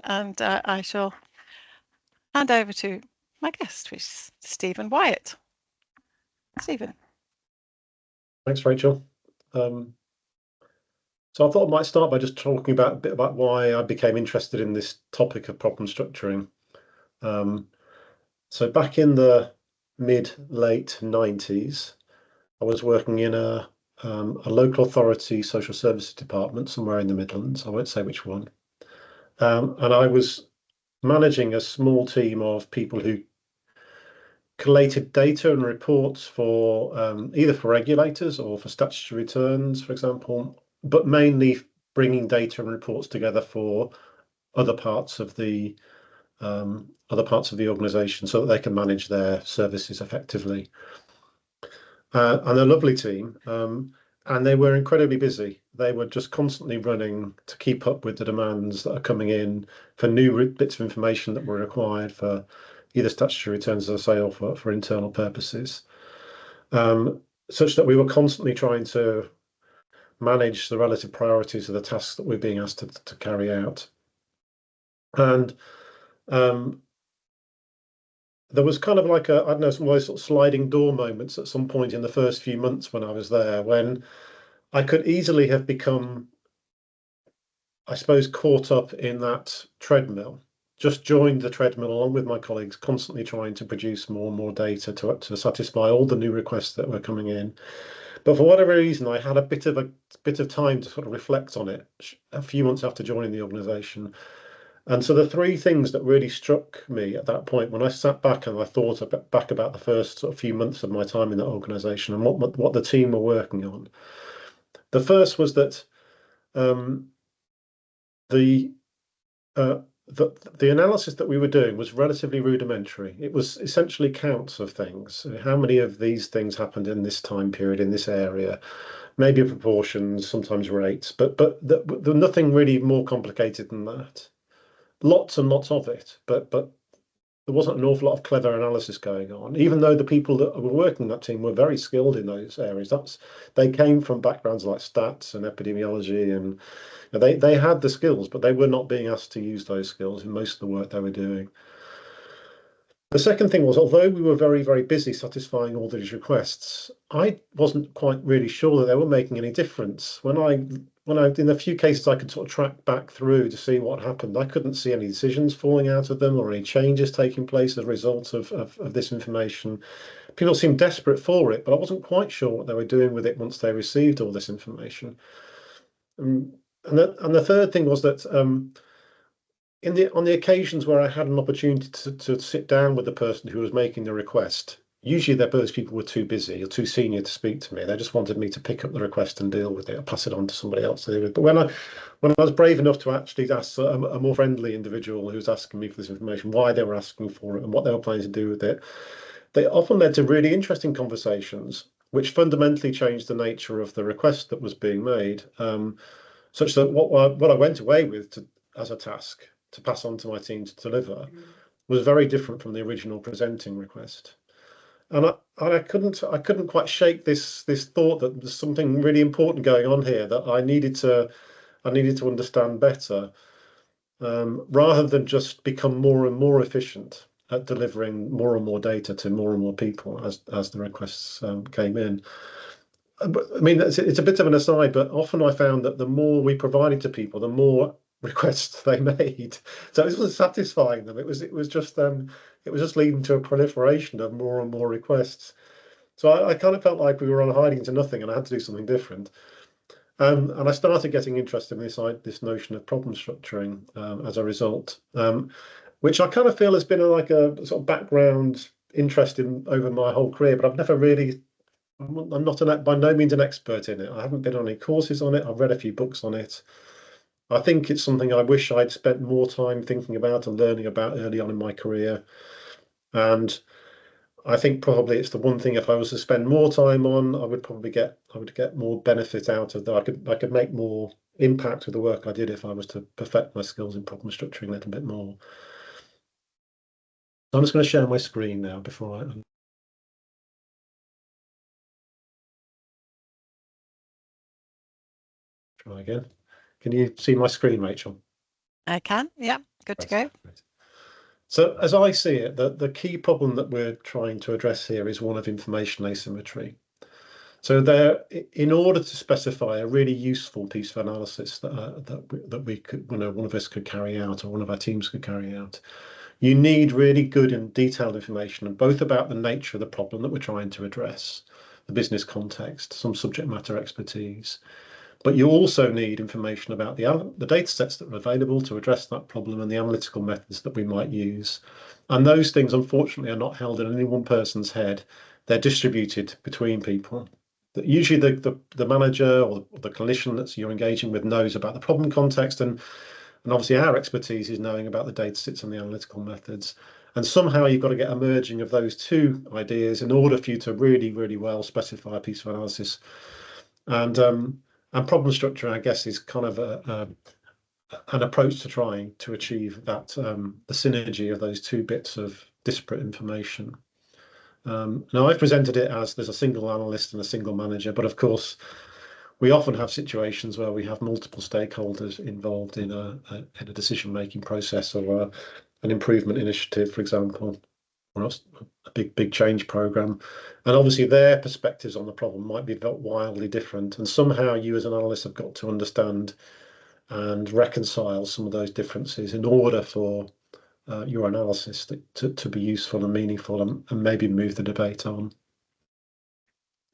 and I shall hand over to my guest, which is Stephen Wyatt. Stephen. Thanks, Rachel. So I thought I might start by just talking a bit about why I became interested in this topic of problem structuring. So back in the late 90s, I was working in a local authority social services department somewhere in the Midlands. I won't say which one. And I was managing a small team of people who collated data and reports for either for regulators or for statutory returns, for example, but mainly bringing data and reports together for other parts of the organisation so that they can manage their services effectively. And a lovely team, and they were incredibly busy. They were just constantly running to keep up with the demands that are coming in for new bits of information that were required for either statutory returns, as I say, or for internal purposes, such that we were constantly trying to manage the relative priorities of the tasks that we're being asked to carry out. And there was kind of like I don't know, some of those sort of sliding door moments at some point in the first few months when I was there, when I could easily have become, I suppose, caught up in that treadmill, just joined the treadmill along with my colleagues, constantly trying to produce more and more data to satisfy all the new requests that were coming in. But for whatever reason, I had a bit of time to sort of reflect on it a few months after joining the organisation. And so the three things that really struck me at that point, when I sat back and I thought back about the first sort of few months of my time in that organisation and what the team were working on. The first was that the analysis that we were doing was relatively rudimentary. It was essentially counts of things. How many of these things happened in this time period, in this area, maybe proportions, sometimes rates, but nothing really more complicated than that. Lots and lots of it, but there wasn't an awful lot of clever analysis going on, even though the people that were working that team were very skilled in those areas. They came from backgrounds like stats and epidemiology, and they had the skills, but they were not being asked to use those skills in most of the work they were doing. The second thing was, although we were very, very busy satisfying all these requests, I wasn't quite really sure that they were making any difference. When I, in the few cases I could sort of track back through to see what happened, I couldn't see any decisions falling out of them or any changes taking place as a result of this information. People seemed desperate for it, but I wasn't quite sure what they were doing with it once they received all this information. And the third thing was that on the occasions where I had an opportunity to sit down with the person who was making the request, usually those people were too busy or too senior to speak to me. They just wanted me to pick up the request and deal with it or pass it on to somebody else to deal with. But when I was brave enough to actually ask a more friendly individual who was asking me for this information, why they were asking for it and what they were planning to do with it, they often led to really interesting conversations, which fundamentally changed the nature of the request that was being made, such that what I went away with as a task to pass on to my team to deliver was very different from the original presenting request. And I couldn't quite shake this thought that there's something really important going on here that I needed to understand better, rather than just become more and more efficient at delivering more and more data to more and more people as the requests came in. But, I mean, it's a bit of an aside, but often I found that the more we provided to people, the more requests they made. So it wasn't satisfying them. It was just leading to a proliferation of more and more requests. So I kind of felt like we were on hiding to nothing, and I had to do something different. And I started getting interested in this notion of problem structuring as a result, which I kind of feel has been like a sort of background interest in over my whole career, but I've never really. I'm not by no means an expert in it. I haven't been on any courses on it. I've read a few books on it. I think it's something I wish I'd spent more time thinking about and learning about early on in my career. And I think probably it's the one thing, if I was to spend more time on, I would get more benefit out of that. I could make more impact with the work I did if I was to perfect my skills in problem structuring a little bit more. So I'm just going to share my screen now before I. Try again. Can you see my screen, Rachel? I can, yeah. Good to go. So as I see it, the key problem that we're trying to address here is one of information asymmetry. So in order to specify a really useful piece of analysis that we could, one of us could carry out, or one of our teams could carry out, you need really good and detailed information, both about the nature of the problem that we're trying to address, the business context, some subject matter expertise. But you also need information about the data sets that are available to address that problem and the analytical methods that we might use. And those things, unfortunately, are not held in any one person's head. They're distributed between people. Usually the manager or the clinician that you're engaging with knows about the problem context, and obviously our expertise is knowing about the data sets and the analytical methods. And somehow you've got to get a merging of those two ideas in order for you to really, really well specify a piece of analysis. And problem structure, I guess, is kind of an approach to trying to achieve that, the synergy of those two bits of disparate information. Now, I've presented it as there's a single analyst and a single manager, but of course, we often have situations where we have multiple stakeholders involved in a decision-making process, or an improvement initiative, for example, or a big change program. And obviously their perspectives on the problem might be wildly different. And somehow you as an analyst have got to understand and reconcile some of those differences in order for your analysis to be useful and meaningful, and maybe move the debate on.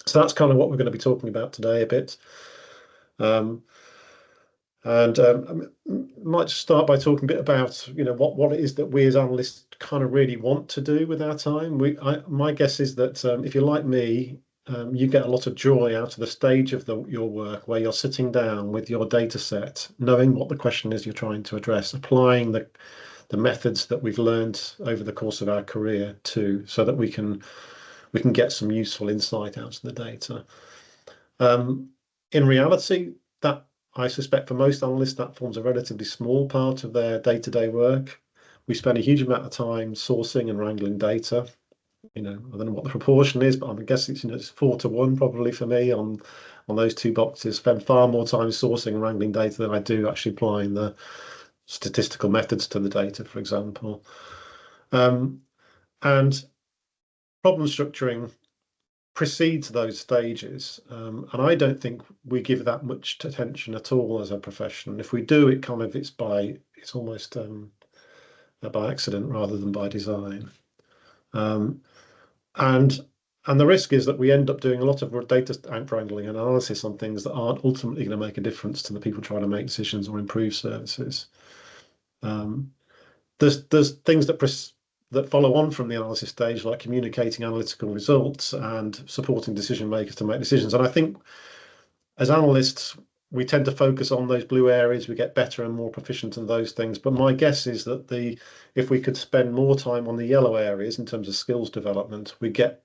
So that's kind of what we're going to be talking about today a bit. I might just start by talking a bit about, what it is that we as analysts kind of really want to do with our time. My guess is that if you're like me, you get a lot of joy out of the stage of your work where you're sitting down with your data set, knowing what the question is you're trying to address, applying the methods that we've learned over the course of our career so that we can get some useful insight out of the data. In reality, that I suspect for most analysts that forms a relatively small part of their day-to-day work. We spend a huge amount of time sourcing and wrangling data. I don't know what the proportion is, but I'm guessing it's 4-to-1 probably for me on those two boxes. Spend far more time sourcing and wrangling data than I do actually applying the statistical methods to the data, for example. And problem structuring precedes those stages, and I don't think we give that much attention at all as a profession. If we do, it's almost by accident rather than by design. And the risk is that we end up doing a lot of data wrangling and analysis on things that aren't ultimately going to make a difference to the people trying to make decisions or improve services. There's things that follow on from the analysis stage, like communicating analytical results and supporting decision makers to make decisions. And I think as analysts, we tend to focus on those blue areas. We get better and more proficient in those things. But my guess is that if we could spend more time on the yellow areas in terms of skills development, we get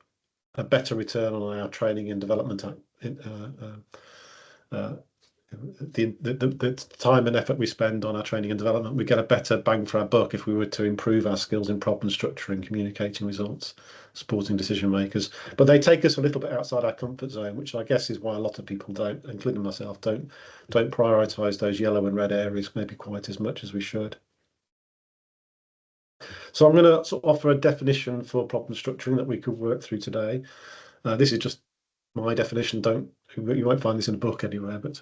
a better return on our training and development the time and effort we spend on our training and development. We get a better bang for our buck if we were to improve our skills in problem structuring, communicating results, supporting decision makers. But they take us a little bit outside our comfort zone, which I guess is why a lot of people don't, including myself, don't prioritize those yellow and red areas maybe quite as much as we should. So I'm going to sort of offer a definition for problem structuring that we could work through today. This is just my definition. You won't find this in a book anywhere, but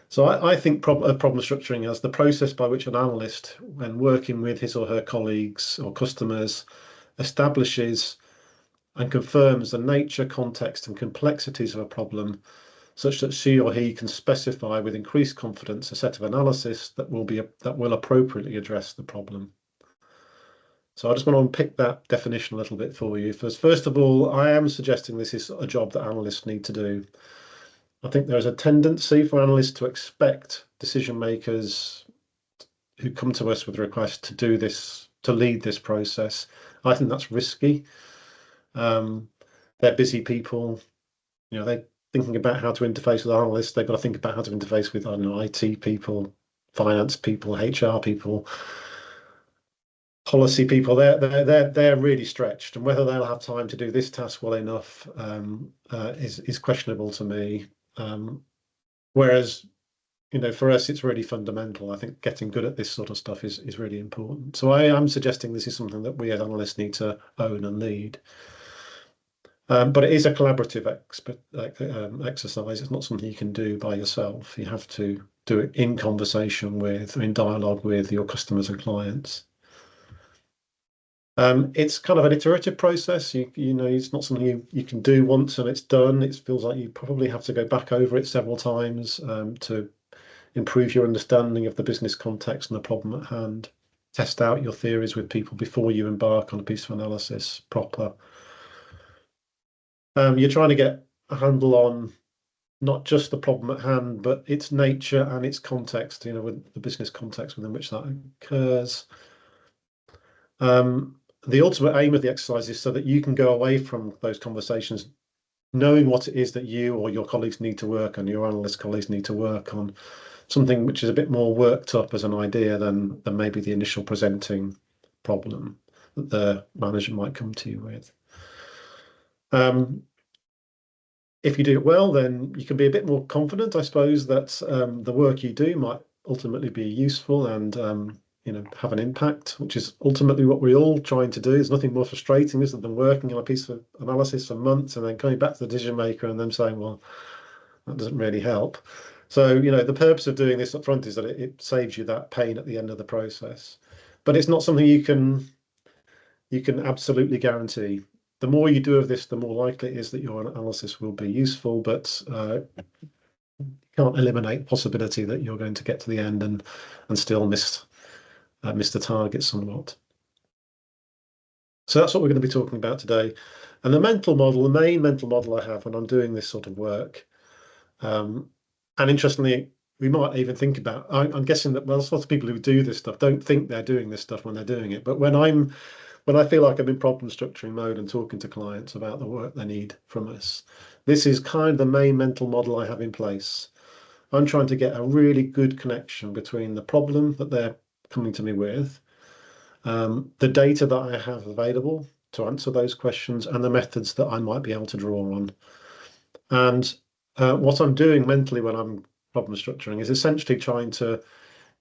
so I think problem structuring as the process by which an analyst, when working with his or her colleagues or customers, establishes and confirms the nature, context, and complexities of a problem, such that she or he can specify with increased confidence a set of analysis that will appropriately address the problem. So I just want to unpick that definition a little bit for you. First of all, I am suggesting this is a job that analysts need to do. I think there is a tendency for analysts to expect decision makers who come to us with requests to do this, to lead this process. I think that's risky. They're busy people. They're thinking about how to interface with analysts. They've got to think about how to interface with, I don't know, IT people, finance people, HR people, policy people. They're really stretched, and whether they'll have time to do this task well enough is questionable to me. Whereas, for us, it's really fundamental. I think getting good at this sort of stuff is really important. So I am suggesting this is something that we as analysts need to own and lead. But it is a collaborative exercise. It's not something you can do by yourself. You have to do it in conversation with, in dialogue with your customers and clients. It's kind of an iterative process. It's not something you can do once and it's done. It feels like you probably have to go back over it several times to improve your understanding of the business context and the problem at hand. Test out your theories with people before you embark on a piece of analysis proper. You're trying to get a handle on not just the problem at hand, but its nature and its context, with the business context within which that occurs. The ultimate aim of the exercise is so that you can go away from those conversations knowing what it is that you or your colleagues need to work on, your analyst colleagues need to work on, something which is a bit more worked up as an idea than maybe the initial presenting problem that the manager might come to you with. If you do it well, then you can be a bit more confident, I suppose, that the work you do might ultimately be useful and have an impact, which is ultimately what we're all trying to do. There's nothing more frustrating, is than working on a piece of analysis for months and then coming back to the decision maker and them saying, well, that doesn't really help. So, the purpose of doing this up front is that it saves you that pain at the end of the process. But it's not something you can absolutely guarantee. The more you do of this, the more likely it is that your analysis will be useful, but you can't eliminate the possibility that you're going to get to the end and still miss the target somewhat. So that's what we're going to be talking about today. And the main mental model I have when I'm doing this sort of work, and interestingly, we might even think about, I'm guessing that lots of people who do this stuff don't think they're doing this stuff when they're doing it. But when I feel like I'm in problem structuring mode and talking to clients about the work they need from us, this is kind of the main mental model I have in place. I'm trying to get a really good connection between the problem that they're coming to me with, the data that I have available to answer those questions, and the methods that I might be able to draw on. And what I'm doing mentally when I'm problem structuring is essentially trying to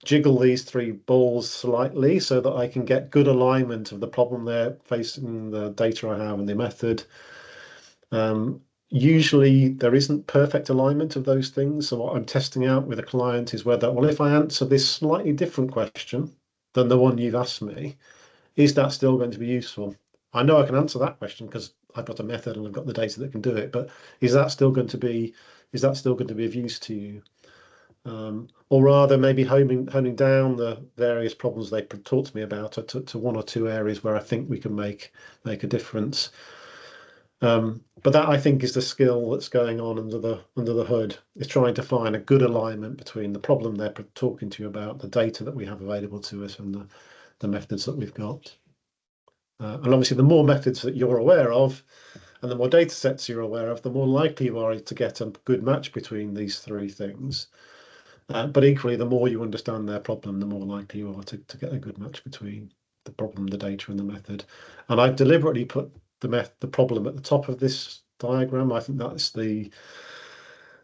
jiggle these three balls slightly so that I can get good alignment of the problem they're facing, the data I have, and the method. Usually there isn't perfect alignment of those things. So what I'm testing out with a client is whether, well, if I answer this slightly different question than the one you've asked me, is that still going to be useful? I know I can answer that question because I've got a method and I've got the data that can do it, but is that still going to be of use to you? Or rather, maybe honing down the various problems they talk to me about to one or two areas where I think we can make a difference. But that, I think, is the skill that's going on under the hood, is trying to find a good alignment between the problem they're talking to you about, the data that we have available to us, and the methods that we've got. And obviously, the more methods that you're aware of, and the more data sets you're aware of, the more likely you are to get a good match between these three things. But equally, the more you understand their problem, the more likely you are to get a good match between the problem, the data, and the method. And I've deliberately put the problem at the top of this diagram. I think that's the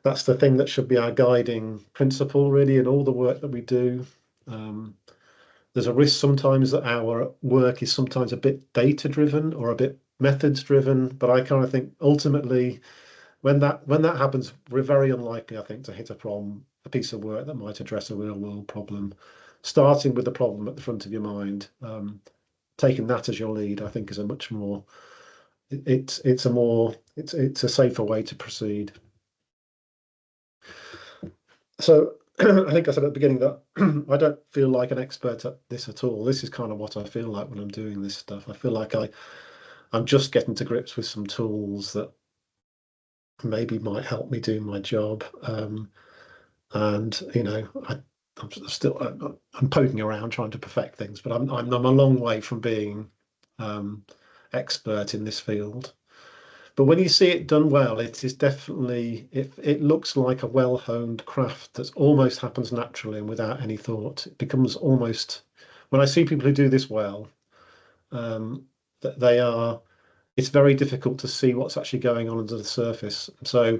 thing that should be our guiding principle, really, in all the work that we do. There's a risk sometimes that our work is sometimes a bit data-driven or a bit methods-driven, but I kind of think ultimately, when that happens, we're very unlikely, I think, to hit a piece of work that might address a real world problem. Starting with the problem at the front of your mind, taking that as your lead, I think, is a much more it's a safer way to proceed. So I think I said at the beginning that I don't feel like an expert at this at all. This is kind of what I feel like when I'm doing this stuff. I feel like I'm just getting to grips with some tools that maybe might help me do my job. And I'm poking around trying to perfect things, but I'm a long way from being expert in this field. But when you see it done well, it is definitely, it looks like a well-honed craft that almost happens naturally and without any thought. It becomes almost, when I see people who do this well, that it's very difficult to see what's actually going on under the surface. So,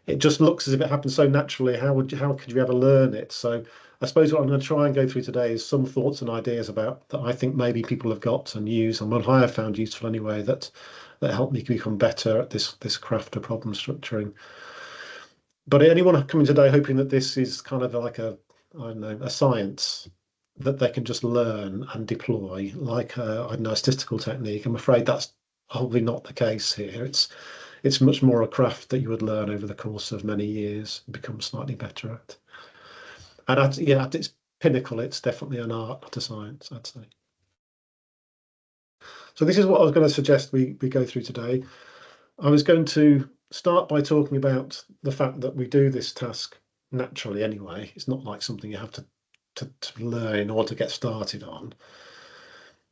it just looks as if it happens so naturally. How could you ever learn it? So I suppose what I'm going to try and go through today is some thoughts and ideas about that I think maybe people have got and use, and what I have found useful anyway, that help me become better at this craft of problem structuring. But anyone coming today hoping that this is kind of like I don't know, a science that they can just learn and deploy, like I don't know, a statistical technique, I'm afraid that's probably not the case here. It's much more a craft that you would learn over the course of many years and become slightly better at. And at its pinnacle, it's definitely an art, not a science, I'd say. So this is what I was going to suggest we go through today. I was going to start by talking about the fact that we do this task naturally anyway. It's not like something you have to learn in order to get started on.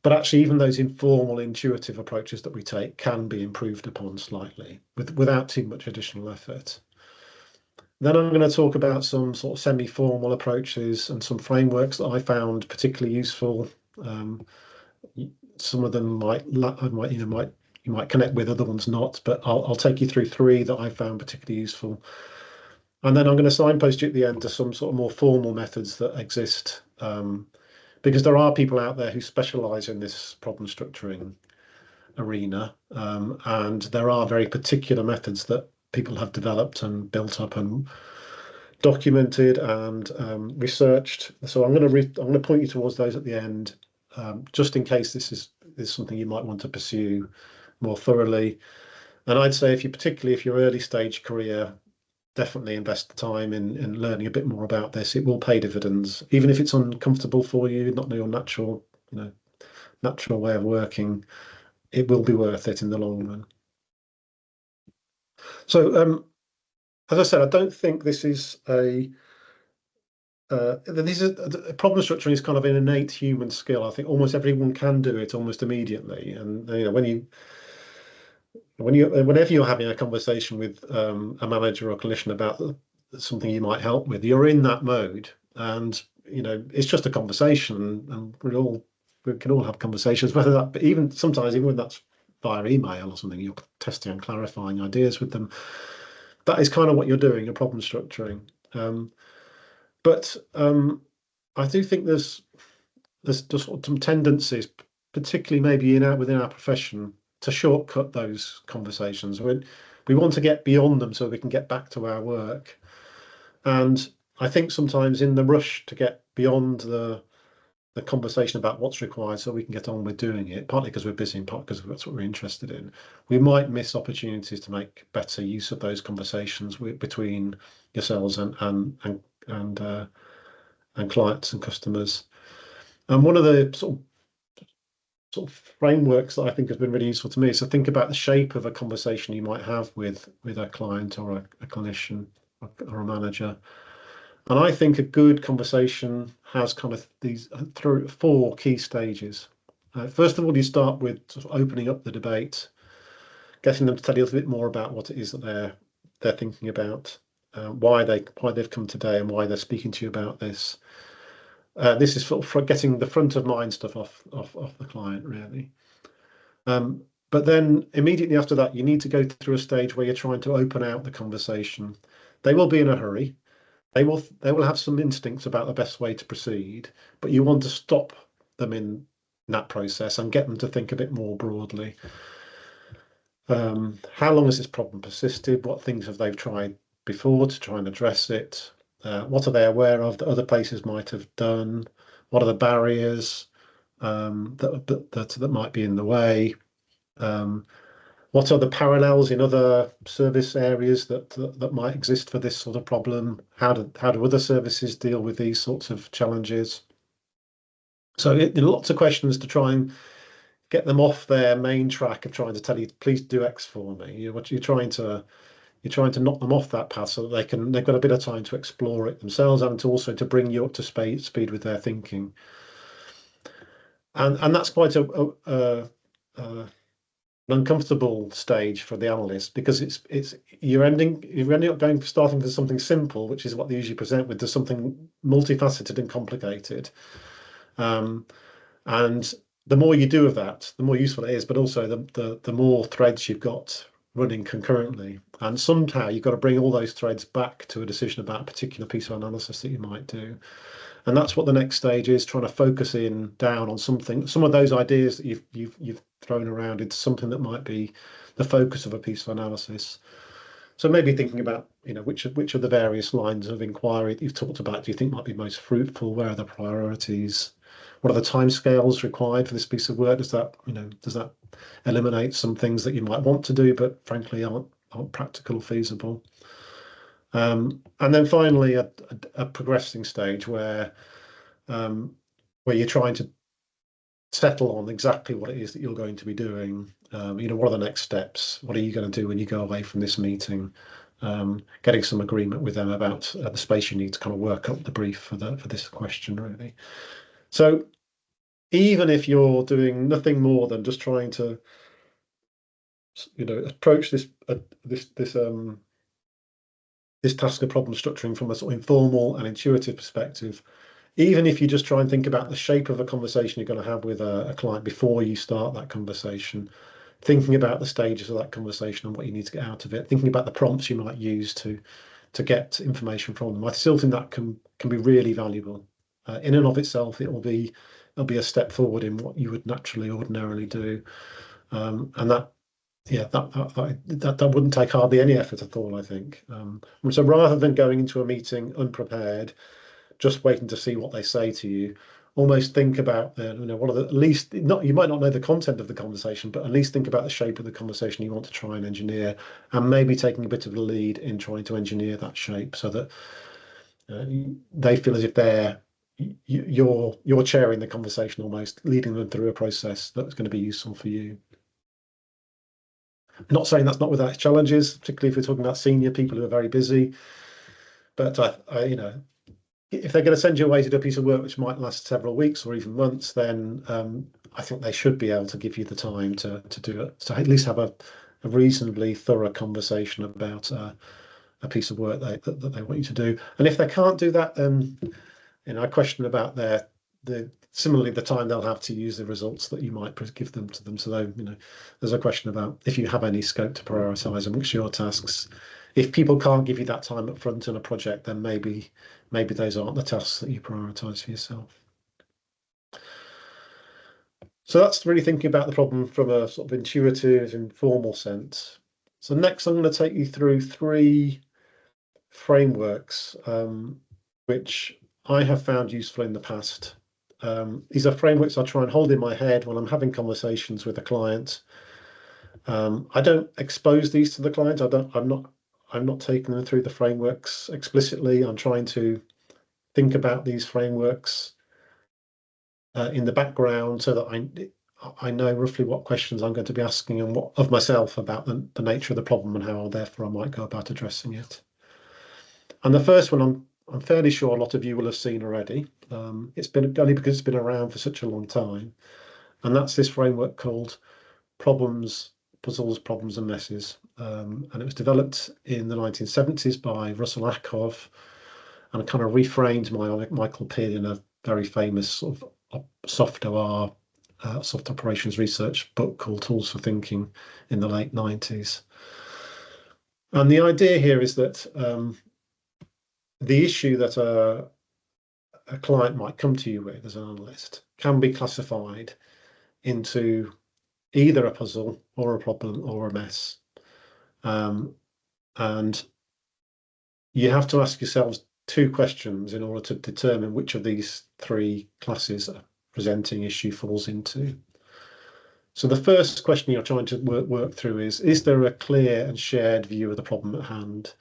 But actually, even those informal, intuitive approaches that we take can be improved upon slightly without too much additional effort. Then I'm going to talk about some sort of semi-formal approaches and some frameworks that I found particularly useful. Some of them you might connect with, other ones not, but I'll take you through three that I found particularly useful. And then I'm going to signpost you at the end to some sort of more formal methods that exist, because there are people out there who specialize in this problem structuring arena, and there are very particular methods that people have developed and built up and documented and researched. So I'm going to point you towards those at the end, just in case this is something you might want to pursue more thoroughly. And I'd say particularly if you're early stage career, definitely invest the time in learning a bit more about this. It will pay dividends, even if it's uncomfortable for you, not your natural way of working. It will be worth it in the long run. So, as I said, I don't think this is a problem structuring is kind of an innate human skill. I think almost everyone can do it almost immediately. And whenever you're having a conversation with a manager or a clinician about something you might help with, you're in that mode, and it's just a conversation, and we can all have conversations, whether that, but even sometimes, even when that's via email or something, you're testing and clarifying ideas with them. That is kind of what you're doing, you're problem structuring. But I do think there's just sort of some tendencies, particularly maybe within our profession, to shortcut those conversations. We want to get beyond them so we can get back to our work. And I think sometimes in the rush to get beyond the conversation about what's required so we can get on with doing it, partly because we're busy and partly because that's what we're interested in, we might miss opportunities to make better use of those conversations between yourselves and clients and customers. And one of the sort of frameworks that I think has been really useful to me is to think about the shape of a conversation you might have with a client or a clinician or a manager. And I think a good conversation has kind of these four key stages. First of all, you start with sort of opening up the debate, getting them to tell you a little bit more about what it is that they're thinking about, why they've come today, and why they're speaking to you about this. This is sort of getting the front of mind stuff off the client, really. But then immediately after that, you need to go through a stage where you're trying to open out the conversation. They will be in a hurry. They will have some instincts about the best way to proceed, but you want to stop them in that process and get them to think a bit more broadly. How long has this problem persisted? What things have they tried before to try and address it? What are they aware of that other places might have done? What are the barriers that might be in the way? What are the parallels in other service areas that might exist for this sort of problem? How do other services deal with these sorts of challenges? So lots of questions to try and get them off their main track of trying to tell you, please do X for me. You're trying to knock them off that path so that they've got a bit of time to explore it themselves and to also to bring you up to speed with their thinking. And that's quite an uncomfortable stage for the analyst, because you're ending up starting with something simple, which is what they usually present with, to something multifaceted and complicated. And the more you do of that, the more useful it is, but also the more threads you've got running concurrently. And somehow you've got to bring all those threads back to a decision about a particular piece of analysis that you might do. And that's what the next stage is, trying to focus in down on something, some of those ideas that you've thrown around into something that might be the focus of a piece of analysis. So maybe thinking about, which of the various lines of inquiry that you've talked about do you think might be most fruitful? Where are the priorities? What are the timescales required for this piece of work? Does that eliminate some things that you might want to do, but frankly aren't practical or feasible? And then finally, a progressing stage where you're trying to settle on exactly what it is that you're going to be doing. What are the next steps? What are you going to do when you go away from this meeting? Getting some agreement with them about the space you need to kind of work up the brief for this question, really. So even if you're doing nothing more than just trying to, approach this task of problem structuring from a sort of informal and intuitive perspective, even if you just try and think about the shape of a conversation you're going to have with a client before you start that conversation, thinking about the stages of that conversation and what you need to get out of it, thinking about the prompts you might use to get information from them, I still think that can be really valuable. In and of itself, it'll be a step forward in what you would ordinarily do, and that wouldn't take hardly any effort at all, I think. So rather than going into a meeting unprepared, just waiting to see what they say to you, almost think about what are the, at least not, you might not know the content of the conversation, but at least think about the shape of the conversation you want to try and engineer, and maybe taking a bit of a lead in trying to engineer that shape so that they feel as if you're chairing the conversation, almost leading them through a process that's going to be useful for you. I'm not saying that's not without challenges, particularly if we're talking about senior people who are very busy, but if they're going to send you away to do a piece of work which might last several weeks or even months, then I think they should be able to give you the time to do it, to at least have a reasonably thorough conversation about a piece of work that they want you to do. And if they can't do that, then I question about similarly the time they'll have to use the results that you might give them to them. So there's a question about if you have any scope to prioritize amongst your tasks. If people can't give you that time up front in a project, then maybe those aren't the tasks that you prioritize for yourself. So that's really thinking about the problem from a sort of intuitive, informal sense. So next, I'm going to take you through 3 frameworks, which I have found useful in the past. These are frameworks I try and hold in my head when I'm having conversations with a client. I don't expose these to the client. I'm not taking them through the frameworks explicitly. I'm trying to think about these frameworks in the background so that I know roughly what questions I'm going to be asking and what of myself about the nature of the problem and how therefore I might go about addressing it. And the first one I'm fairly sure a lot of you will have seen already. It's been only because it's been around for such a long time, and that's this framework called Problems, Puzzles, Problems and Messes. And it was developed in the 1970s by Russell Ackoff, and kind of reframed by Michael Peel in a very famous sort of software soft operations research book called Tools for Thinking in the late 90s. And the idea here is that the issue that a client might come to you with as an analyst can be classified into either a puzzle or a problem or a mess. And you have to ask yourselves 2 questions in order to determine which of these 3 classes a presenting issue falls into. So the first question you're trying to work through is there a clear and shared view of the problem at hand?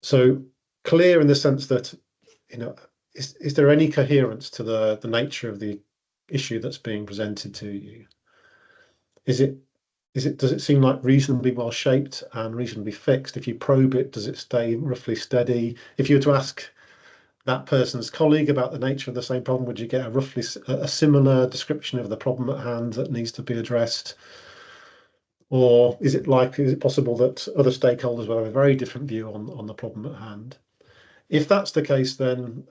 So clear in the sense that, is there any coherence to the nature of the issue that's being presented to you? Does it seem like reasonably well shaped and reasonably fixed? If you probe it, does it stay roughly steady? If you were to ask that person's colleague about the nature of the same problem, would you get a similar description of the problem at hand that needs to be addressed? Or is it possible that other stakeholders will have a very different view on the problem at hand? If that's the case, then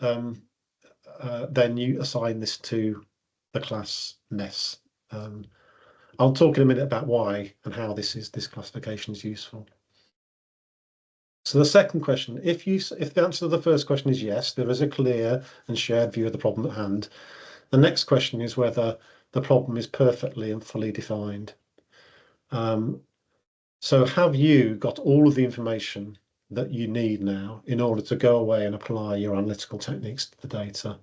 you assign this to the class mess. I'll talk in a minute about why and how this classification is useful. So the second question, if the answer to the first question is yes, there is a clear and shared view of the problem at hand. The next question is whether the problem is perfectly and fully defined. So have you got all of the information that you need now in order to go away and apply your analytical techniques to the data?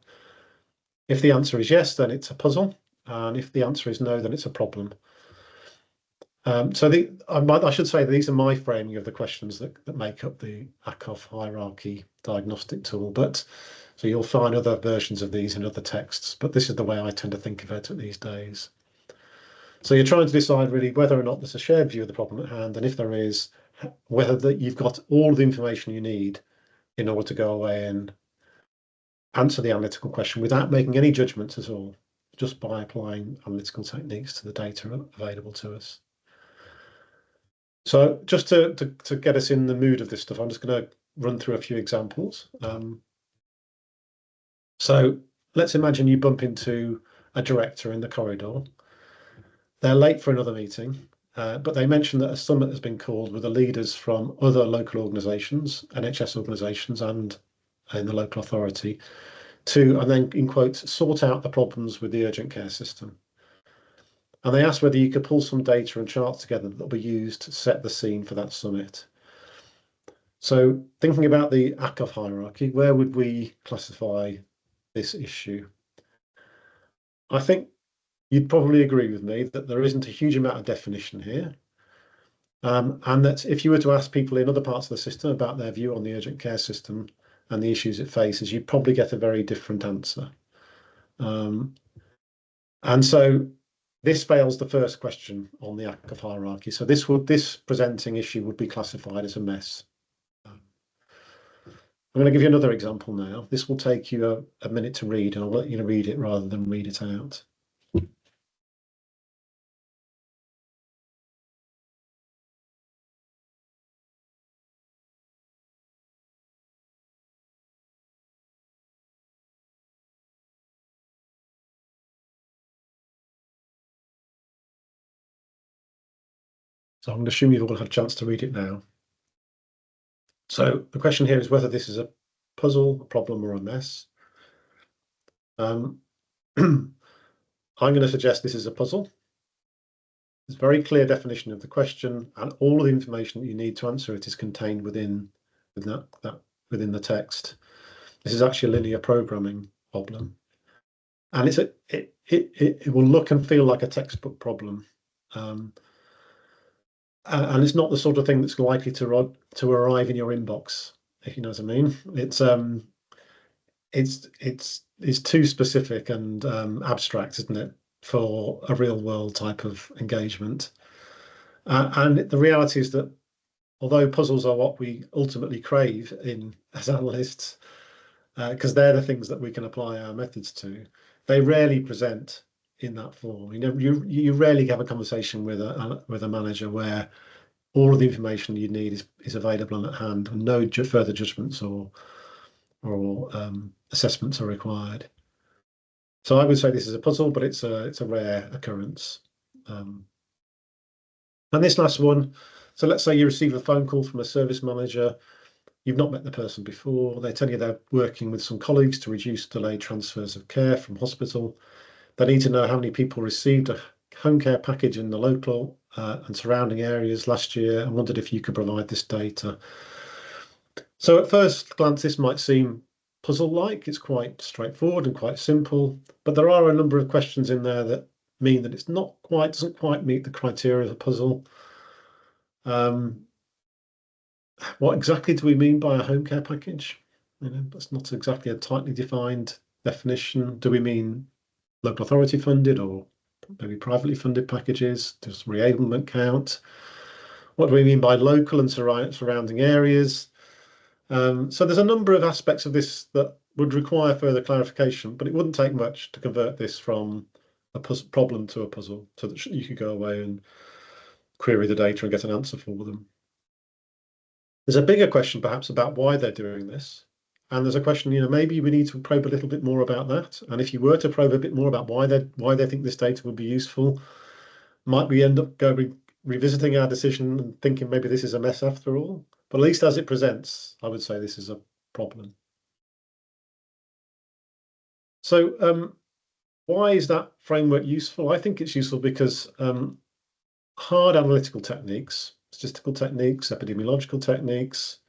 If the answer is yes, then it's a puzzle. And if the answer is no, then it's a problem. I should say these are my framing of the questions that make up the ACOF hierarchy diagnostic tool. So you'll find other versions of these in other texts, but this is the way I tend to think of it these days. So you're trying to decide really whether or not there's a shared view of the problem at hand, and if there is, whether you've got all the information you need in order to go away and answer the analytical question without making any judgments at all, just by applying analytical techniques to the data available to us. So just to get us in the mood of this stuff, I'm just going to run through a few examples. So let's imagine you bump into a director in the corridor. They're late for another meeting, but they mention that a summit has been called with the leaders from other local organisations, NHS organisations, and in the local authority to, and then in quotes, sort out the problems with the urgent care system. And they asked whether you could pull some data and charts together that will be used to set the scene for that summit. So thinking about the ACOF hierarchy, where would we classify this issue? I think you'd probably agree with me that there isn't a huge amount of definition here. And that if you were to ask people in other parts of the system about their view on the urgent care system and the issues it faces, you'd probably get a very different answer. And so this fails the first question on the ACOF hierarchy. So this presenting issue would be classified as a mess. I'm going to give you another example now. This will take you a minute to read, and I'll let you read it rather than read it out. So I'm going to assume you've all had a chance to read it now. So the question here is whether this is a puzzle, a problem, or a mess. I'm going to suggest this is a puzzle. There's a very clear definition of the question, and all of the information that you need to answer it is contained within the text. This is actually a linear programming problem, and it will look and feel like a textbook problem. And it's not the sort of thing that's likely to arrive in your inbox, if you know what I mean. It's too specific and abstract, isn't it, for a real world type of engagement. And the reality is that although puzzles are what we ultimately crave as analysts, because they're the things that we can apply our methods to, they rarely present in that form. You rarely have a conversation with a manager where all of the information you need is available at hand, and no further judgments or assessments are required. So I would say this is a puzzle, but it's a rare occurrence. And this last one, so let's say you receive a phone call from a service manager. You've not met the person before. They tell you they're working with some colleagues to reduce delayed transfers of care from hospital. They need to know how many people received a home care package in the local and surrounding areas last year, and wondered if you could provide this data. So at first glance, this might seem puzzle-like. It's quite straightforward and quite simple, but there are a number of questions in there that mean that doesn't quite meet the criteria of a puzzle. What exactly do we mean by a home care package? That's not exactly a tightly defined definition. Do we mean local authority funded or maybe privately funded packages? Does reablement count? What do we mean by local and surrounding areas? So there's a number of aspects of this that would require further clarification, but it wouldn't take much to convert this from a problem to a puzzle so that you could go away and query the data and get an answer for them. There's a bigger question perhaps about why they're doing this. And there's a question, maybe we need to probe a little bit more about that. And if you were to probe a bit more about why they think this data would be useful, Might we end up revisiting our decision and thinking maybe this is a mess after all? But at least as it presents, I would say this is a problem. So why is that framework useful? I think it's useful because hard analytical techniques, statistical techniques, epidemiological techniques,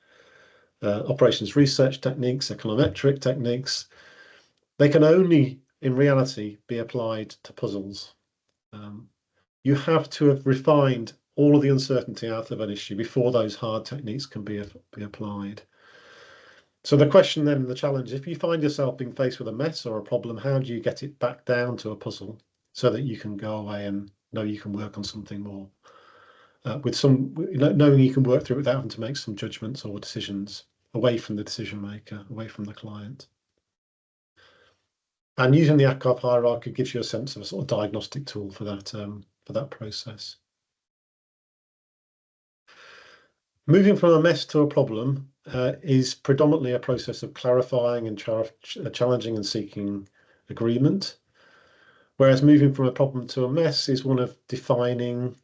operations research techniques, econometric techniques, they can only, in reality, be applied to puzzles. You have to have refined all of the uncertainty out of an issue before those hard techniques can be applied. So the question then, the challenge, if you find yourself being faced with a mess or a problem, how do you get it back down to a puzzle so that you can go away and know you can work on something more? With some, knowing you can work through it without having to make some judgments or decisions away from the decision maker, away from the client. And using the ACOF hierarchy gives you a sense of a sort of diagnostic tool for that process. Moving from a mess to a problem is predominantly a process of clarifying and challenging and seeking agreement, whereas moving from a problem to a mess is one of defining,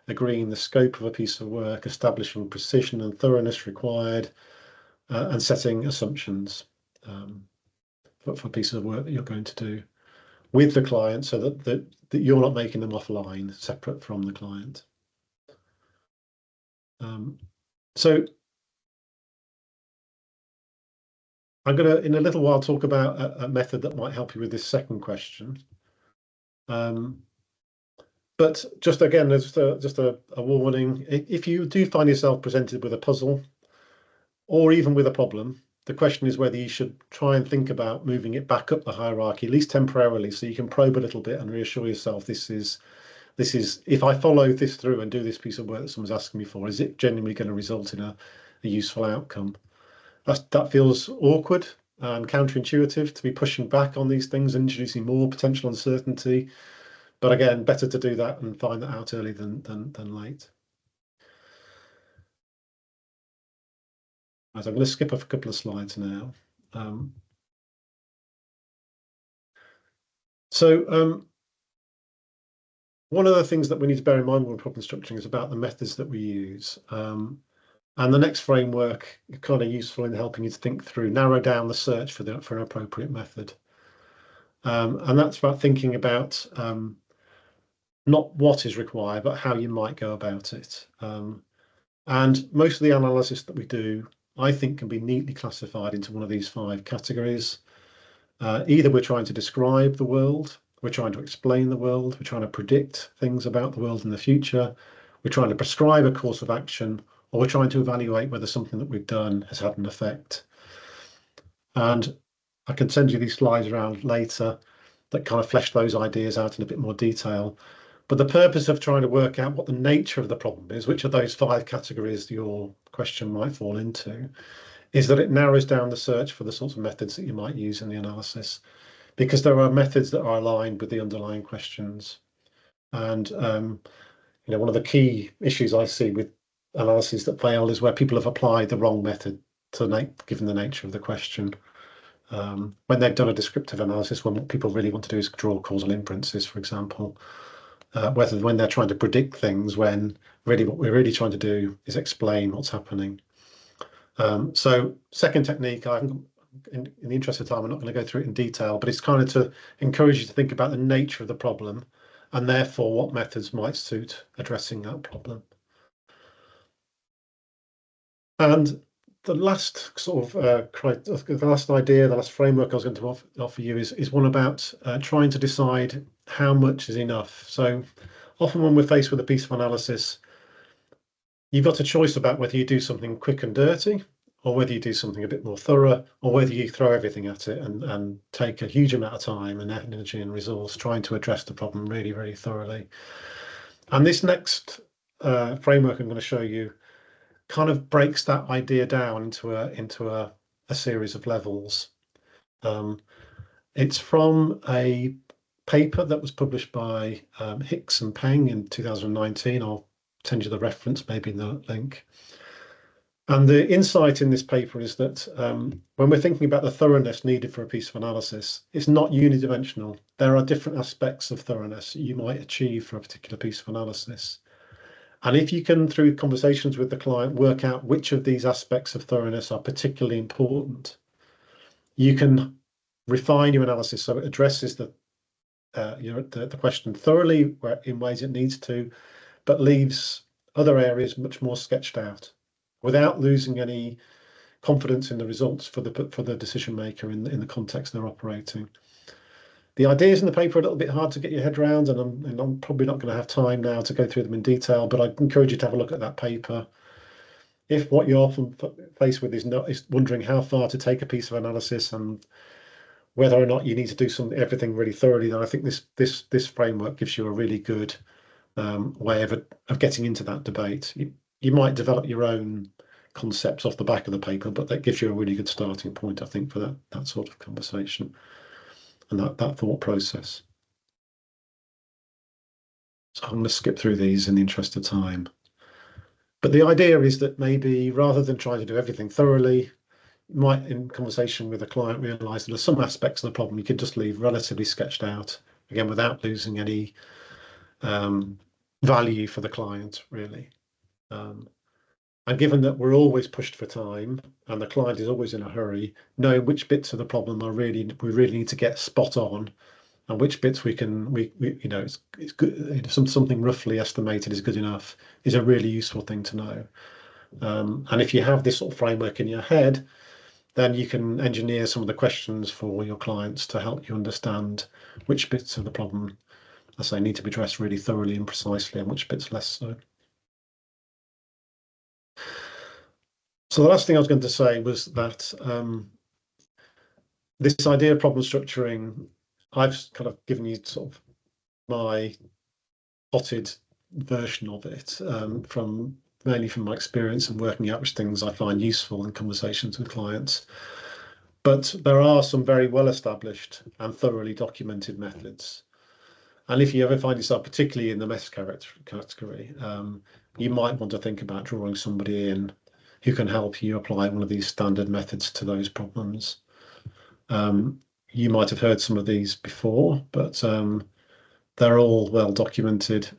agreeing the scope of a piece of work, establishing precision and thoroughness required, and setting assumptions for pieces of work that you're going to do with the client so that you're not making them offline, separate from the client. So I'm going to, in a little while, talk about a method that might help you with this second question. But just again, just a warning, if you do find yourself presented with a puzzle or even with a problem, the question is whether you should try and think about moving it back up the hierarchy, at least temporarily, so you can probe a little bit and reassure yourself this is, if I follow this through and do this piece of work that someone's asking me for, is it genuinely going to result in a useful outcome? That feels awkward and counterintuitive to be pushing back on these things, introducing more potential uncertainty. But again, better to do that and find that out early than late. Right, I'm going to skip off a couple of slides now. One of the things that we need to bear in mind when problem structuring is about the methods that we use. And the next framework is kind of useful in helping you to think through, narrow down the search for an appropriate method. And that's about thinking about not what is required, but how you might go about it. And most of the analysis that we do, I think, can be neatly classified into one of these 5 categories. Either we're trying to describe the world, we're trying to explain the world, we're trying to predict things about the world in the future, we're trying to prescribe a course of action, or we're trying to evaluate whether something that we've done has had an effect. And I can send you these slides around later that kind of flesh those ideas out in a bit more detail. But the purpose of trying to work out what the nature of the problem is, which of those 5 categories your question might fall into, is that it narrows down the search for the sorts of methods that you might use in the analysis, because there are methods that are aligned with the underlying questions. And one of the key issues I see with analyses that fail is where people have applied the wrong method given the nature of the question. When they've done a descriptive analysis, when what people really want to do is draw causal inferences, for example, when they're trying to predict things, when really what we're really trying to do is explain what's happening. So second technique, in the interest of time, I'm not going to go through it in detail, but it's kind of to encourage you to think about the nature of the problem and therefore what methods might suit addressing that problem. And the last sort of the last idea, the last framework I was going to offer you is one about trying to decide how much is enough. So often when we're faced with a piece of analysis, you've got a choice about whether you do something quick and dirty, or whether you do something a bit more thorough, or whether you throw everything at it and take a huge amount of time and energy and resource trying to address the problem really, really thoroughly. And this next framework I'm going to show you kind of breaks that idea down into a series of levels. It's from a paper that was published by Hicks and Peng in 2019. I'll send you the reference maybe in the link. And the insight in this paper is that when we're thinking about the thoroughness needed for a piece of analysis, it's not unidimensional. There are different aspects of thoroughness you might achieve for a particular piece of analysis. And if you can, through conversations with the client, work out which of these aspects of thoroughness are particularly important, you can refine your analysis so it addresses the question thoroughly in ways it needs to, but leaves other areas much more sketched out without losing any confidence in the results for the decision maker in the context they're operating. The ideas in the paper are a little bit hard to get your head around, and I'm probably not going to have time now to go through them in detail, but I'd encourage you to have a look at that paper. If what you're often faced with is wondering how far to take a piece of analysis and whether or not you need to do everything really thoroughly, then I think this framework gives you a really good way of getting into that debate. You might develop your own concepts off the back of the paper, but that gives you a really good starting point, I think, for that sort of conversation and that thought process. So I'm going to skip through these in the interest of time. But the idea is that maybe rather than trying to do everything thoroughly, you might, in conversation with a client, realize there are some aspects of the problem you could just leave relatively sketched out, again, without losing any value for the client, really. And given that we're always pushed for time and the client is always in a hurry, knowing which bits of the problem we really need to get spot on, and which bits we it's good. Something roughly estimated is good enough is a really useful thing to know. And if you have this sort of framework in your head, then you can engineer some of the questions for your clients to help you understand which bits of the problem, as I say, need to be addressed really thoroughly and precisely, and which bits less so. So the last thing I was going to say was that this idea of problem structuring, I've kind of given you sort of my potted version of it mainly from my experience and working out which things I find useful in conversations with clients. But there are some very well established and thoroughly documented methods. And if you ever find yourself particularly in the mess category, you might want to think about drawing somebody in who can help you apply one of these standard methods to those problems. You might have heard some of these before, but they're all well documented.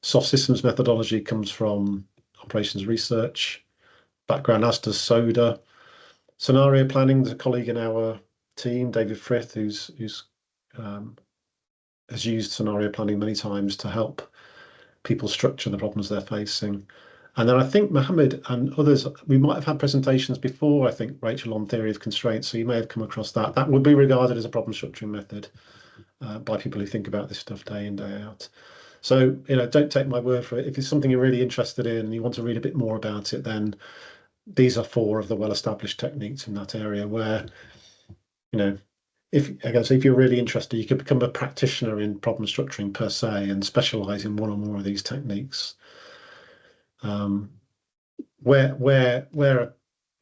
Soft systems methodology comes from operations research background, as does SODA. Scenario planning, there's a colleague in our team, David Frith, who's has used scenario planning many times to help people structure the problems they're facing. And then I think Mohammed and others, we might have had presentations before, I think, Rachel, on theory of constraints, so you may have come across that. That would be regarded as a problem structuring method by people who think about this stuff day in, day out. So, don't take my word for it. If it's something you're really interested in and you want to read a bit more about it, then these are 4 of the well-established techniques in that area where, if you're really interested, you could become a practitioner in problem structuring per se and specialize in one or more of these techniques. Where a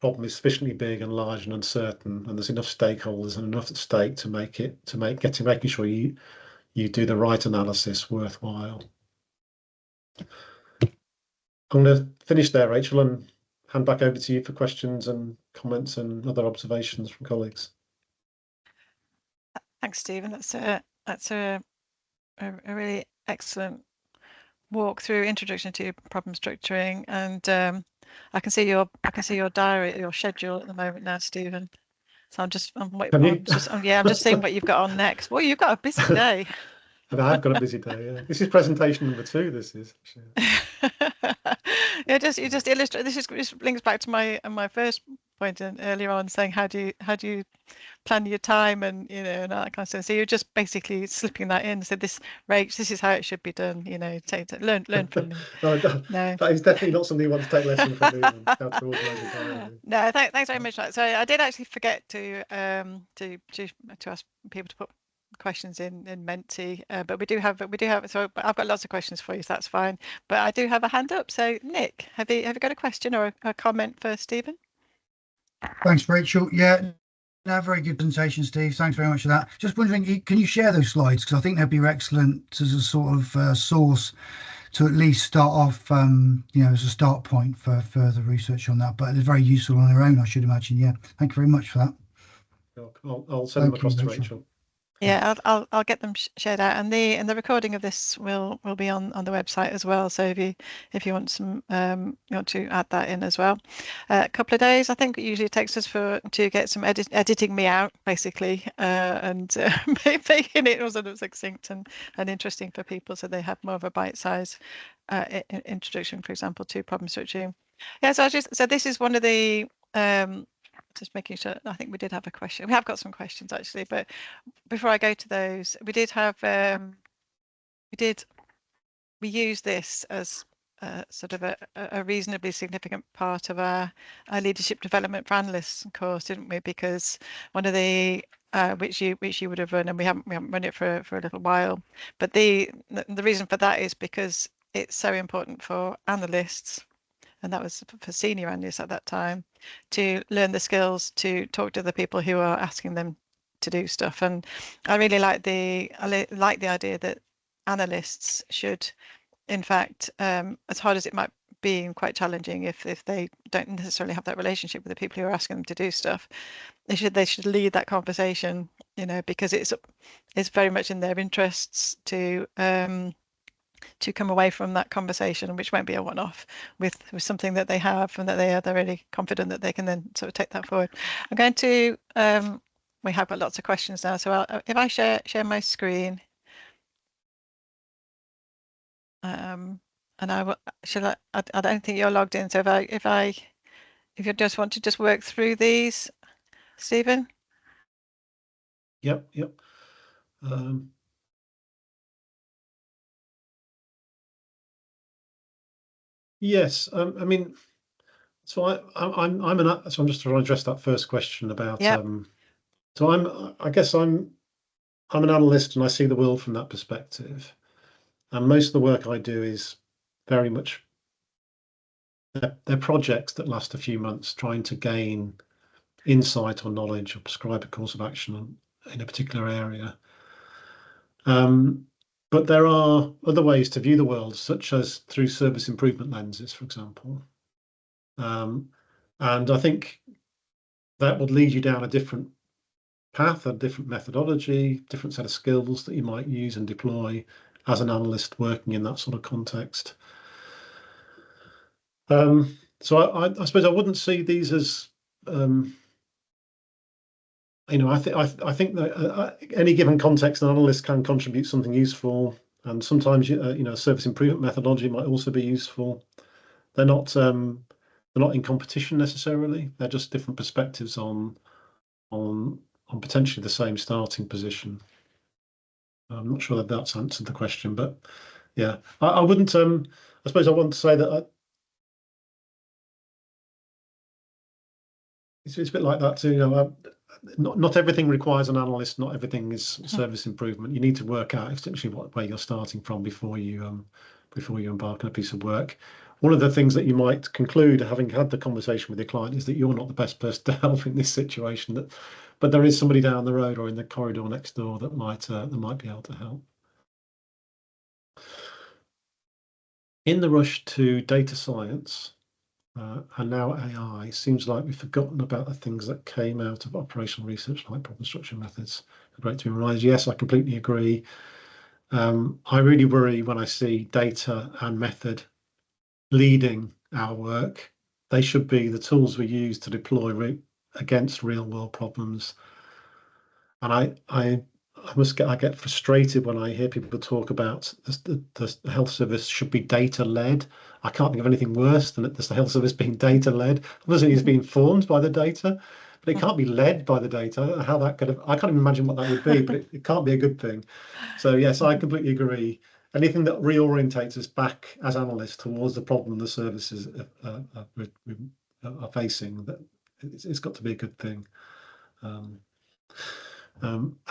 problem is sufficiently big and large and uncertain, and there's enough stakeholders and enough at stake to making sure you do the right analysis worthwhile. I'm going to finish there, Rachel, and hand back over to you for questions and comments and other observations from colleagues. Thanks, Stephen. That's a really excellent walk through introduction to problem structuring, and I can see your diary, your schedule at the moment now, Stephen. So I'm just seeing what you've got on next. Well, you've got a busy day. And I've got a busy day. Yeah. This is presentation number 2. This is. Yeah, you just illustrate. This links back to my first point earlier on, saying how do you plan your time and and all that kind of stuff. So you're just basically slipping that in. So this is how it should be done. Learn from me. No, that is definitely not something you want to take lesson from me on how to organise your diary. No, thanks very much. So I did actually forget to ask people to put questions in Menti, but we do have. So I've got lots of questions for you, so that's fine. But I do have a hand up. So Nick, have you got a question or a comment for Stephen? Thanks, Rachel. Yeah, no, very good presentation, Steve. Thanks very much for that. Just wondering, can you share those slides? Because I think they'd be excellent as a sort of source to at least start off, as a start point for further research on that. But it's very useful on their own, I should imagine. Yeah, thank you very much for that. I'll send them across to Rachel. Yeah, I'll get them shared out, and the recording of this will be on the website as well. So if you want some you want to add that in as well, a couple of days I think it usually takes us to get some editing me out basically, and making it all sort of succinct and interesting for people, so they have more of a bite-size introduction, for example, to problem structuring. Yeah, so this is one of the just making sure. I think we did have a question. We have got some questions actually, but before I go to those, we did have we used this as sort of a reasonably significant part of our leadership development for analysts course, didn't we? Because one of the which you would have run, and we haven't run it for a little while, but the reason for that is because it's so important for analysts, and that was for senior analysts at that time, to learn the skills to talk to the people who are asking them to do stuff. And I really like the idea that analysts should, in fact, as hard as it might be and quite challenging if they don't necessarily have that relationship with the people who are asking them to do stuff, they should lead that conversation, because it's very much in their interests to come away from that conversation, which won't be a one-off, with something that they have and that they're really confident that they can then sort of take that forward. I'm going to we have got lots of questions now, so if I share my screen, and I will, I don't think you're logged in, so if you just want to just work through these, Stephen. Yep. Yes, I mean, so I'm just trying to address that first question about. Yep. So I guess I'm an analyst and I see the world from that perspective, and most of the work I do is very much they're projects that last a few months, trying to gain insight or knowledge or prescribe a course of action in a particular area. But there are other ways to view the world, such as through service improvement lenses, for example. And I think that would lead you down a different path, a different methodology, different set of skills that you might use and deploy as an analyst working in that sort of context. So I suppose I wouldn't see these as I think that any given context, an analyst can contribute something useful, and sometimes service improvement methodology might also be useful. They're not in competition necessarily. They're just different perspectives on potentially the same starting position. I'm not sure that that's answered the question, but yeah, I wouldn't. I suppose I want to say that it's a bit like that too. Not everything requires an analyst. Not everything is service improvement. You need to work out essentially where you're starting from before you embark on a piece of work. One of the things that you might conclude, having had the conversation with your client, is that you're not the best person to help in this situation. But there is somebody down the road or in the corridor next door that might be able to help. In the rush to data science and now AI, seems like we've forgotten about the things that came out of operational research, like problem structure methods. Great to be reminded. Yes, I completely agree. I really worry when I see data and method leading our work. They should be the tools we use to deploy against real world problems. And I get frustrated when I hear people talk about the health service should be data led. I can't think of anything worse than the health service being data led. Obviously, it's being informed by the data, but it can't be led by the data. How that I can't even imagine what that would be, but it can't be a good thing. So yes, I completely agree. Anything that reorientates us back as analysts towards the problem the services are facing, that it's got to be a good thing. I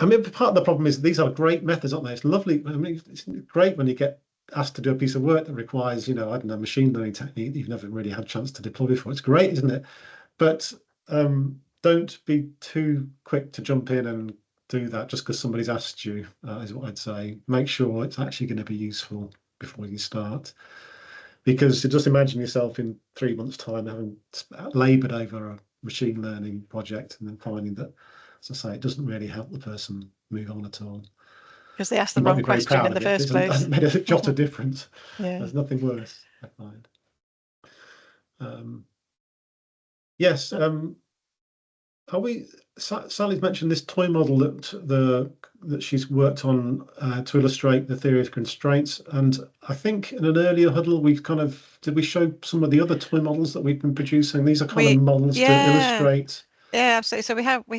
mean, part of the problem is these are great methods, aren't they? It's lovely. I mean, it's great when you get asked to do a piece of work that requires, I don't know, machine learning technique that you've never really had a chance to deploy before. It's great, isn't it? But don't be too quick to jump in and do that just because somebody's asked you, is what I'd say. Make sure it's actually going to be useful. before you start. Because just imagine yourself in 3 months' time having laboured over a machine learning project and then finding that, as I say, it doesn't really help the person move on at all. Because they asked the You might wrong be very question proud in the of it, but first it hasn't place. made a jot of difference. Yeah. There's nothing worse, I find. Yes. Sally's mentioned this toy model that she's worked on to illustrate the theory of constraints, and I think in an earlier huddle did we show some of the other toy models that we've been producing? These are kind of models to illustrate. Yeah, absolutely. So we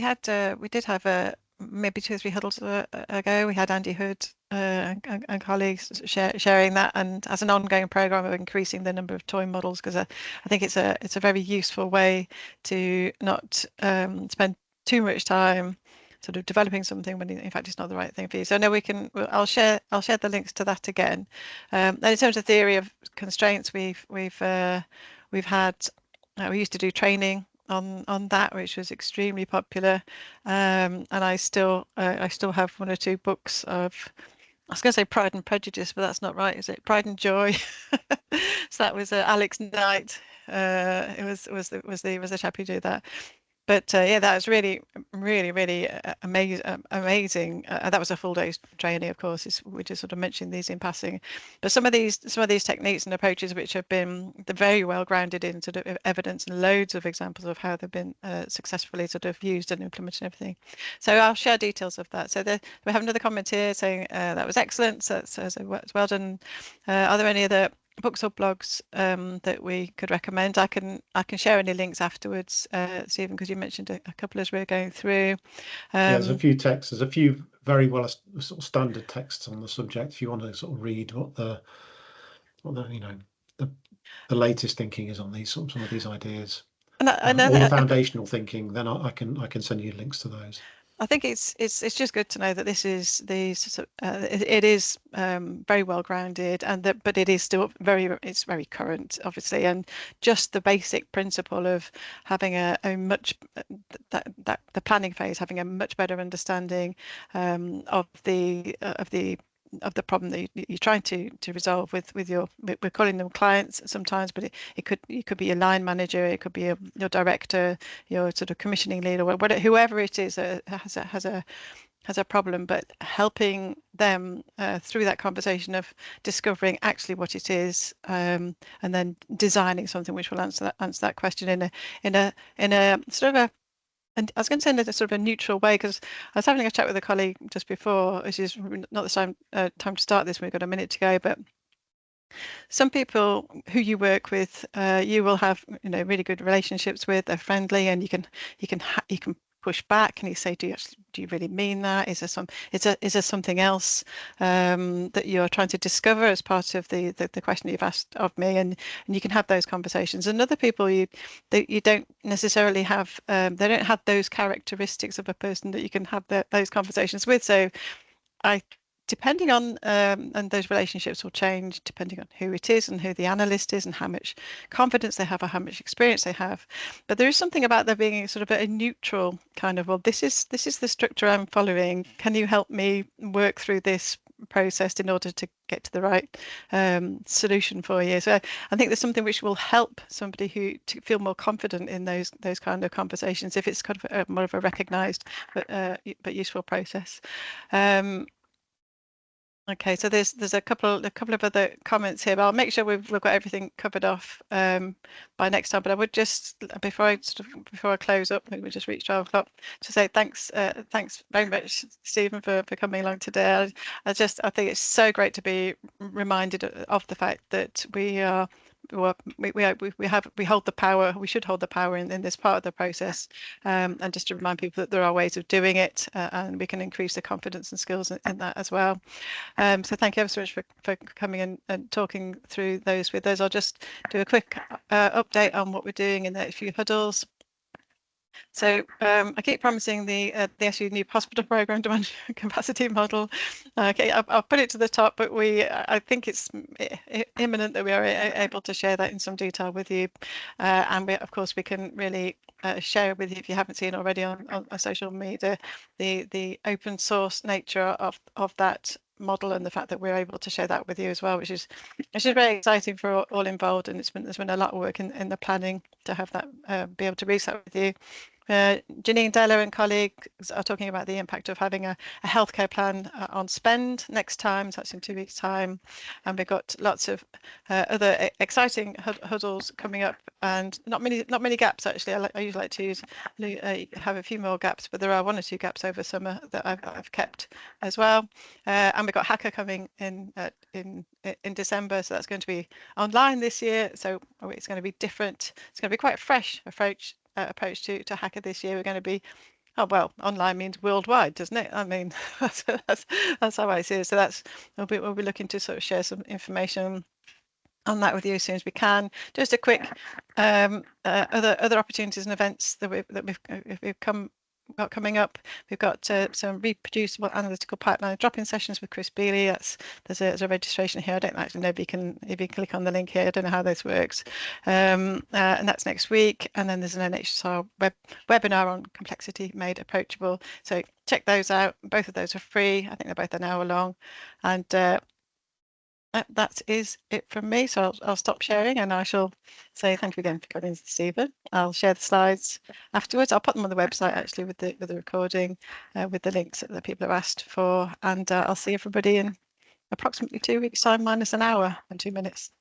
did have maybe 2 or 3 huddles ago. We had Andy Hood and colleagues sharing that, and as an ongoing program of increasing the number of toy models, because I think it's a very useful way to not spend too much time sort of developing something when in fact it's not the right thing for you. So no, I'll share the links to that again. And in terms of theory of constraints, we used to do training on that, which was extremely popular, and I still have 1 or 2 books of, I was going to say Pride and Prejudice, but that's not right, is it? Pride and Joy. So that was Alex Knight. It was the chap who did that. But yeah, that was really amazing. That was a full day's training, of course. We just sort of mentioned these in passing, but some of these techniques and approaches which have been very well grounded in sort of evidence and loads of examples of how they've been successfully sort of used and implemented and everything. So I'll share details of that. So we have another comment here saying that was excellent. So well done. Are there any other books or blogs that we could recommend? I can share any links afterwards, Stephen, because you mentioned a couple as we're going through. Yeah, there's a few texts. There's a few very well sort of standard texts on the subject. If you want to sort of read what the latest thinking is on some of these ideas, all the foundational thinking, then I can send you links to those. I think it's just good to know that it is very well grounded, and but it is still it's very current, obviously, and just the basic principle of having the planning phase, having a much better understanding of the problem that you're trying to resolve with your, we're calling them clients sometimes, but it could be your line manager, it could be your director, your sort of commissioning leader, whoever it is has a problem, but helping them through that conversation of discovering actually what it is, and then designing something which will answer that question in a sort of a, and I was going to say in a sort of a neutral way, because I was having a chat with a colleague just before, which is not the time to start this, we've got a minute to go, but some people who you work with, you will have really good relationships with, they're friendly, and you can push back and you say, do you really mean that? Is there something else that you're trying to discover as part of the question you've asked of me? And you can have those conversations. And other people you don't necessarily have, they don't have those characteristics of a person that you can have those conversations with. So depending on, and those relationships will change depending on who it is and who the analyst is and how much confidence they have or how much experience they have. But there is something about there being sort of a neutral kind of, well, this is the structure I'm following. Can you help me work through this process in order to get to the right solution for you? So I think there's something which will help somebody to feel more confident in those kind of conversations if it's kind of more of a recognized but useful process. Okay, so there's a couple of other comments here, but I'll make sure we've got everything covered off by next time. But I would just, before I close up, we just reached 12 o'clock, to say thanks very much, Stephen, for coming along today. I think it's so great to be reminded of the fact that we hold the power. We should hold the power in this part of the process, and just to remind people that there are ways of doing it, and we can increase the confidence and skills in that as well. So thank you ever so much for coming in and talking through those with us. I'll just do a quick update on what we're doing in the few huddles. So I keep promising the SU new hospital program demand capacity model. Okay, I'll put it to the top, but I think it's imminent that we are able to share that in some detail with you, and of course we can really share with you, if you haven't seen already on social media, the open source nature of that model, and the fact that we're able to share that with you as well, which is very exciting for all involved. And there's been a lot of work in the planning to have that be able to reach that with you. Janine Deller and colleagues are talking about the impact of having a healthcare plan on spend next time. So that's in 2 weeks' time, and we've got lots of other exciting huddles coming up, and not many gaps actually. I usually like to have a few more gaps, but there are 1 or 2 gaps over summer that I've kept as well. And we've got Hacker coming in December, so that's going to be online this year. So it's going to be different. It's going to be quite a fresh approach to Hacker this year. We're going to be, oh well, online means worldwide, doesn't it? I mean, that's how I see it. So we'll be looking to sort of share some information on that with you as soon as we can. Just a quick other opportunities and events that we've got coming up. We've got some reproducible analytical pipeline drop-in sessions with Chris Bealey. There's a registration here. I don't actually know if you can click on the link here. I don't know how this works. And that's next week. And then there's an NHSR webinar on complexity made approachable. So check those out. Both of those are free. I think they're both an hour long. And that is it from me. So I'll stop sharing, and I shall say thank you again for coming, Stephen. I'll share the slides afterwards. I'll put them on the website actually with the recording, with the links that people have asked for, and I'll see everybody in approximately 2 weeks' time, minus an hour and 2 minutes.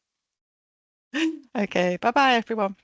Okay, bye bye everyone.